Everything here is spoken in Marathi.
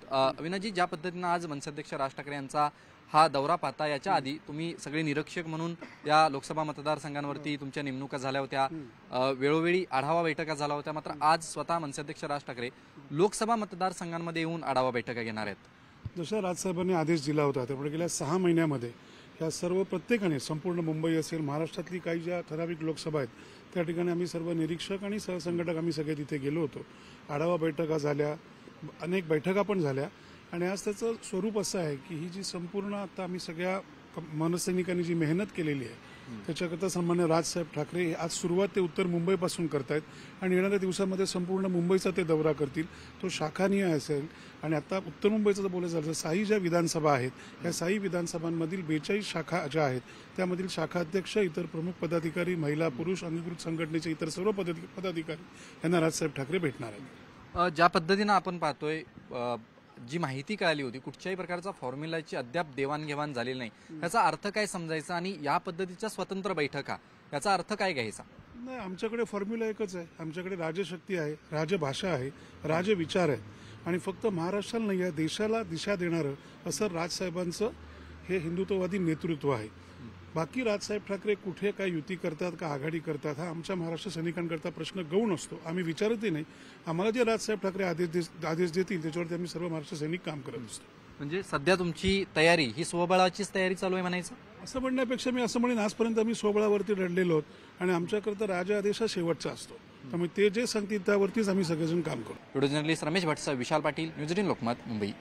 अविनाशजी, ज्या पद्धतीनं आज मनसे अध्यक्ष राज ठाकरे यांचा हा दौरा पाहता, याच्या आधी तुम्ही सगळे निरीक्षक म्हणून या लोकसभा मतदारसंघांवरती तुमच्या नेमणुका झाल्या होत्या, वेळोवेळी आढावा बैठका झाल्या होत्या. मात्र आज स्वतः मनसे अध्यक्ष राज ठाकरे लोकसभा मतदारसंघांमध्ये येऊन आढावा बैठका घेणार आहेत. जसं राजसाहेबांनी आदेश दिला होता त्यामुळे गेल्या 6 महिन्यामध्ये या सर्व प्रत्येकाने संपूर्ण मुंबई असेल, महाराष्ट्रातली काही ज्या ठराविक लोकसभा आहेत त्या ठिकाणी आम्ही सर्व निरीक्षक आणि सहसंघटक आम्ही सगळे तिथे गेलो होतो. आढावा बैठका झाल्या, अनेक बैठका पण झाल्या. आणि आज त्याचं स्वरूप असं आहे की ही जी संपूर्ण आता आम्ही सगळ्या मनसैनिकांनी जी मेहनत केलेली आहे त्याच्याकरता सन्मान्य राजसाहेब ठाकरे हे आज सुरुवात ते उत्तर मुंबईपासून करतायत आणि येणाऱ्या दिवसामध्ये संपूर्ण मुंबईचा ते दौरा करतील. तो शाखानीय असेल. आणि आता उत्तर मुंबईचं जर बोलायचं झालं तर 6 ज्या विधानसभा आहेत या 6 विधानसभांमधील 42 शाखा ज्या आहेत त्यामधील शाखाध्यक्ष, इतर प्रमुख पदाधिकारी, महिला पुरुष अंगीकृत संघटनेचे इतर सर्व पदाधिकारी यांना राजसाहेब ठाकरे भेटणार आहेत. ज्या पद्धतीनं आपण पाहतोय, जी माहिती कळाली होती, कुठच्याही प्रकारचा फॉर्म्युलाची अद्याप देवाणघेवाण झालेली नाही, याचा अर्थ काय समजायचा? आणि या पद्धतीच्या स्वतंत्र बैठका याचा अर्थ काय घ्यायचा? नाही, आमच्याकडे फॉर्म्युला एकच आहे. आमच्याकडे राजशक्ती आहे, राजभाषा आहे, राजविचार आहे. आणि फक्त महाराष्ट्राला नाही, या देशाला दिशा देणारं असं राजसाहेबांचं हे हिंदुत्ववादी नेतृत्व आहे. बाकी राजसाहेब ठाकरे कुठे काय युती करतात का आघाडी करतात हा आमच्या महाराष्ट्र सैनिकांकरता प्रश्न गौण असतो. आम्ही विचारतही नाही. आम्हाला जे राजसाहेब ठाकरे आदेश देतील त्याच्यावरती आम्ही सर्व महाराष्ट्र सैनिक काम करत असतो. म्हणजे सध्या तुमची तयारी ही स्वबळाचीच तयारी चालू आहे म्हणायचं? असं म्हणण्यापेक्षा मी असं म्हणेन, आजपर्यंत आम्ही स्वबळावरती लढलेलो आहोत आणि आमच्याकरता राजआदेश हा शेवटचा असतो. त्यामुळे ते जे सांगतील त्यावरतीच आम्ही सगळेजण काम करू. Video journalist Ramesh भट्टसह Vishal Patil, news 18 Lokmat, Mumbai.